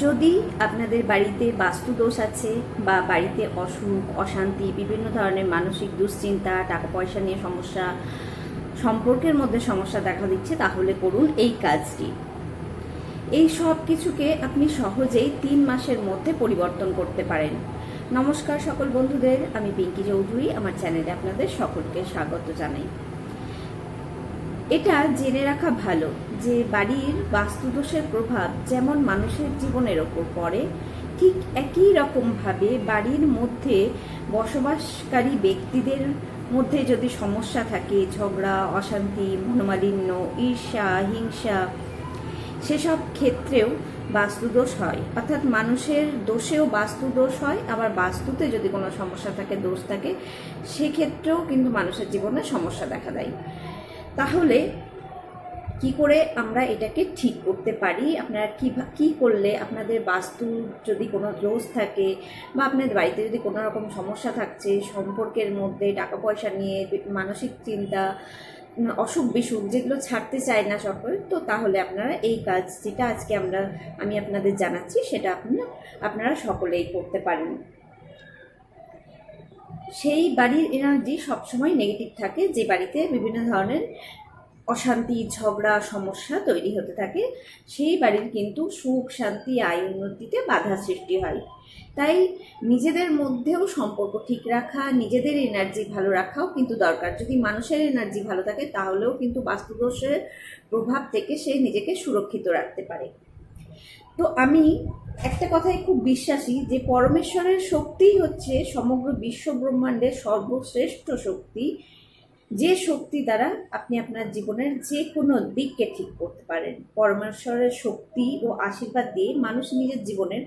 যদি আপনাদের বাড়িতে বাস্তুদোষ আছে বা বাড়িতে অসুখ অশান্তি বিভিন্ন ধরনের মানসিক দুশ্চিন্তা টাকা পয়সা নিয়ে সমস্যা সম্পর্কের মধ্যে সমস্যা দেখা দিচ্ছে তাহলে করুন এই কাজটি। এই সব কিছুকে আপনি সহজেই 3 মাসের মধ্যে পরিবর্তন করতে পারেন। নমস্কার সকল বন্ধুদের, আমি পিঙ্কি চৌধুরী, আমার চ্যানেলে আপনাদের সকলকে স্বাগত জানাই। এটা জেনে রাখা ভালো যে বাড়ির বাস্তুদোষের প্রভাব যেমন মানুষের জীবনের ওপর পড়ে, ঠিক একই রকমভাবে বাড়ির মধ্যে বসবাসকারী ব্যক্তিদের মধ্যে যদি সমস্যা থাকে, ঝগড়া অশান্তি মনোমালিন্য ঈর্ষা হিংসা, সেসব ক্ষেত্রেও বাস্তুদোষ হয়। অর্থাৎ মানুষের দোষেও বাস্তুদোষ হয়, আবার বাস্তুতে যদি কোনো সমস্যা থাকে দোষ থাকে সেক্ষেত্রেও কিন্তু মানুষের জীবনে সমস্যা দেখা দেয়। তাহলে কি করে আমরা এটাকে ঠিক করতে পারি? আপনারা কি করলে আপনাদের বাস্তু যদি কোনো দোষ থাকে বা আপনাদের বাড়িতে যদি কোনো রকম সমস্যা থাকছে সম্পর্কের মধ্যে, টাকা পয়সা নিয়ে, মানসিক চিন্তা, অসুখ বিসুখ যেগুলো ছাড়তে চায় না সকল, তো তাহলে আপনারা এই কাজ যেটা আজকে আমি আপনাদের জানাচ্ছি সেটা আপনারা সকলেই করতে পারেন। সেই বাড়ির এনার্জি সবসময় নেগেটিভ থাকে, যে বাড়িতে বিভিন্ন ধরনের অশান্তি ঝগড়া সমস্যা তৈরি হতে থাকে, সেই বাড়ির কিন্তু সুখ শান্তি আয় উন্নতিতে বাধা সৃষ্টি হয়। তাই নিজেদের মধ্যেও সম্পর্ক ঠিক রাখা, নিজেদের এনার্জি ভালো রাখাও কিন্তু দরকার। যদি মানুষের এনার্জি ভালো থাকে তাহলেও কিন্তু বাস্তুদোষের প্রভাব থেকে সে নিজেকে সুরক্ষিত রাখতে পারে। তো আমি একটা কথায় খুব বিশ্বাসী যে পরমেশ্বরের শক্তিই হচ্ছে সমগ্র বিশ্ব ব্রহ্মাণ্ডের সর্বশ্রেষ্ঠ শক্তি, যে শক্তি দ্বারা আপনি আপনার জীবনের যে কোনো দিককে ঠিক করতে পারেন। পরমেশ্বরের শক্তি ও আশীর্বাদ দিয়ে মানুষ নিজের জীবনের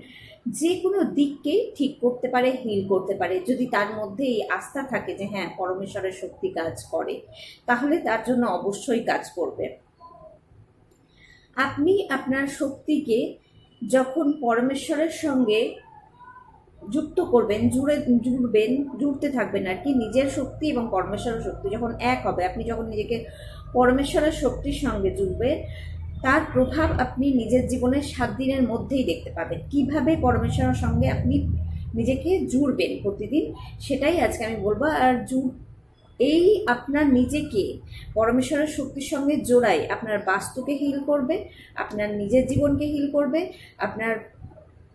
যে কোনো দিককেই ঠিক করতে পারে, হিল করতে পারে। যদি তার মধ্যে এই আস্থা থাকে যে হ্যাঁ পরমেশ্বরের শক্তি কাজ করে, তাহলে তার জন্য অবশ্যই কাজ করবে। আপনি আপনার শক্তিকে যখন পরমেশ্বরের সঙ্গে যুক্ত করবেন, জুড়তে থাকবেন আর কি, নিজের শক্তি এবং পরমেশ্বরের শক্তি যখন এক হবে, আপনি যখন নিজেকে পরমেশ্বরের শক্তির সঙ্গে জুড়বে, তার প্রভাব আপনি নিজের জীবনের 7 দিনের মধ্যেই দেখতে পাবেন। কিভাবে পরমেশ্বরের সঙ্গে আপনি নিজেকে জুড়বেন প্রতিদিন, সেটাই আজকে আমি বলবো। আর এই আপনার নিজেকে পরমেশ্বরের শক্তির সঙ্গে জোড়াই আপনার বাস্তুকে হিল করবে, আপনার নিজের জীবনকে হিল করবে, আপনার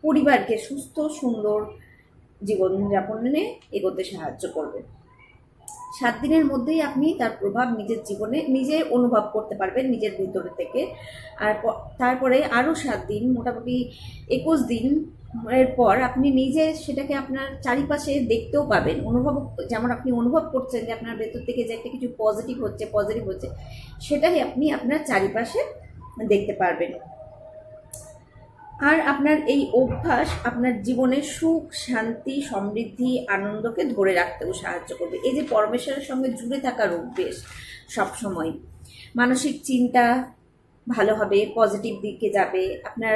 পরিবারকে সুস্থ সুন্দর জীবনযাপনে এগোতে সাহায্য করবে। 7 দিনের মধ্যেই আপনি তার প্রভাব নিজের জীবনে নিজে অনুভব করতে পারবেন নিজের ভিতরে থেকে। আর তারপরে আরও 7 দিন, মোটামুটি 21 দিন এর পর আপনি নিজে সেটাকে আপনার চারিপাশে দেখতেও পাবেন। যেমন আপনি অনুভব করছেন যে আপনার ভেতর থেকে যে একটা কিছু পজিটিভ হচ্ছে, সেটাই আপনি আপনার চারিপাশে দেখতে পারবেন। আর আপনার এই অভ্যাস আপনার জীবনে সুখ শান্তি সমৃদ্ধি আনন্দকে ধরে রাখতেও সাহায্য করবে। এই যে পরমেশ্বরের সঙ্গে জুড়ে থাকার অভ্যেস, সবসময় মানসিক চিন্তা ভালো হবে, পজিটিভ দিকে যাবে, আপনার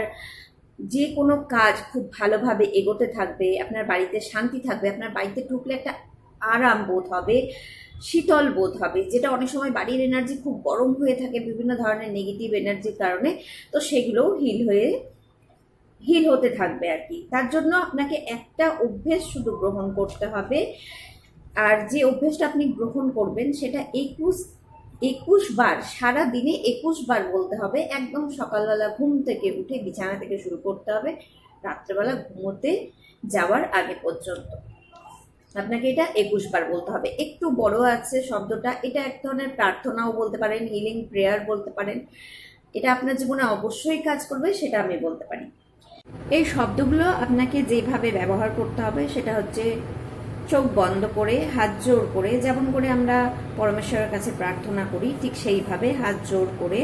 যে কোনো কাজ খুব ভালোভাবে এগোতে থাকবে, আপনার বাড়িতে শান্তি থাকবে, আপনার বাড়িতে ঢুকলে একটা আরাম বোধ হবে, শীতল বোধ হবে। যেটা অনেক সময় বাড়ির এনার্জি খুব গরম হয়ে থাকে বিভিন্ন ধরনের নেগেটিভ এনার্জির কারণে, তো সেগুলোও হিল হতে থাকবে আর কি। তার জন্য আপনাকে একটা অভ্যেস শুধু গ্রহণ করতে হবে। আর যে অভ্যেসটা আপনি গ্রহণ করবেন সেটা 21 বার, সারা দিনে 21 বার বলতে হবে। একদম সকালবেলা ঘুম থেকে উঠে বিছানা থেকে শুরু করতে হবে, রাত্রেবেলা ঘুমোতে যাওয়ার আগে পর্যন্ত আপনাকে এটা 21 বার বলতে হবে। একটু বড় আছে শব্দটা, এটা এক ধরনের প্রার্থনাও বলতে পারেন, হিলিং প্রেয়ার বলতে পারেন। এটা আপনার জীবনে অবশ্যই কাজ করবে, সেটা আমি বলতে পারি। এই শব্দগুলো আপনাকে যেভাবে ব্যবহার করতে হবে সেটা হচ্ছে চোখ বন্ধ করে হাত জোড় করে, যেমন করে আমরা পরমেশ্বরের কাছে প্রার্থনা করি ঠিক সেইভাবে হাত জোড় করে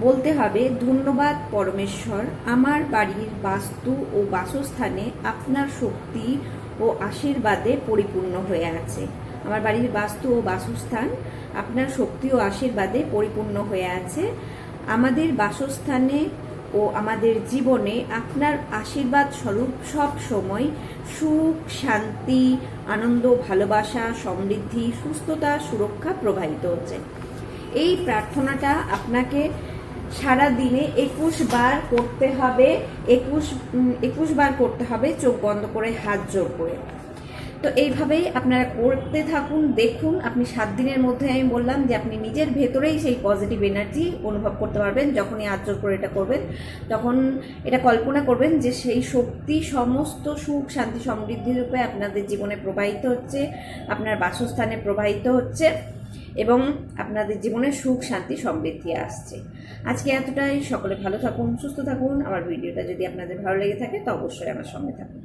বলতে হবে, ধন্যবাদ পরমেশ্বর, আমার বাড়ির বাস্তু ও বাসস্থানে আপনার শক্তি ও আশীর্বাদে পরিপূর্ণ হয়ে আছে। আমার বাড়ির বাস্তু ও বাসস্থান আপনার শক্তি ও আশীর্বাদে পরিপূর্ণ হয়ে আছে। আমাদের বাসস্থানে ও আমাদের জীবনে আপনার আশীর্বাদ স্বরূপ সব সময় সুখ শান্তি আনন্দ ভালোবাসা সমৃদ্ধি সুস্থতা সুরক্ষা প্রবাহিত হচ্ছে। এই প্রার্থনাটা আপনাকে সারা দিনে 21 বার করতে হবে, 21 বার করতে হবে চোখ বন্ধ করে, হাত জোড় করে। তো এইভাবেই আপনারা করতে থাকুন, দেখুন আপনি 7 দিনের মধ্যে, আমি বললাম যে আপনি নিজের ভেতরেই সেই পজিটিভ এনার্জি অনুভব করতে পারবেন। যখনই হাত জোড় করে এটা করবেন, তখন এটা কল্পনা করবেন যে সেই শক্তি সমস্ত সুখ শান্তি সমৃদ্ধি রূপে আপনাদের জীবনে প্রবাহিত হচ্ছে, আপনার বাসস্থানে প্রবাহিত হচ্ছে এবং আপনাদের জীবনে সুখ শান্তি সমৃদ্ধি আসছে। আজকে এতটাই। সকলে ভালো থাকুন, সুস্থ থাকুন। আমার ভিডিওটা যদি আপনাদের ভালো লেগে থাকে তো অবশ্যই আমার সঙ্গে থাকুন।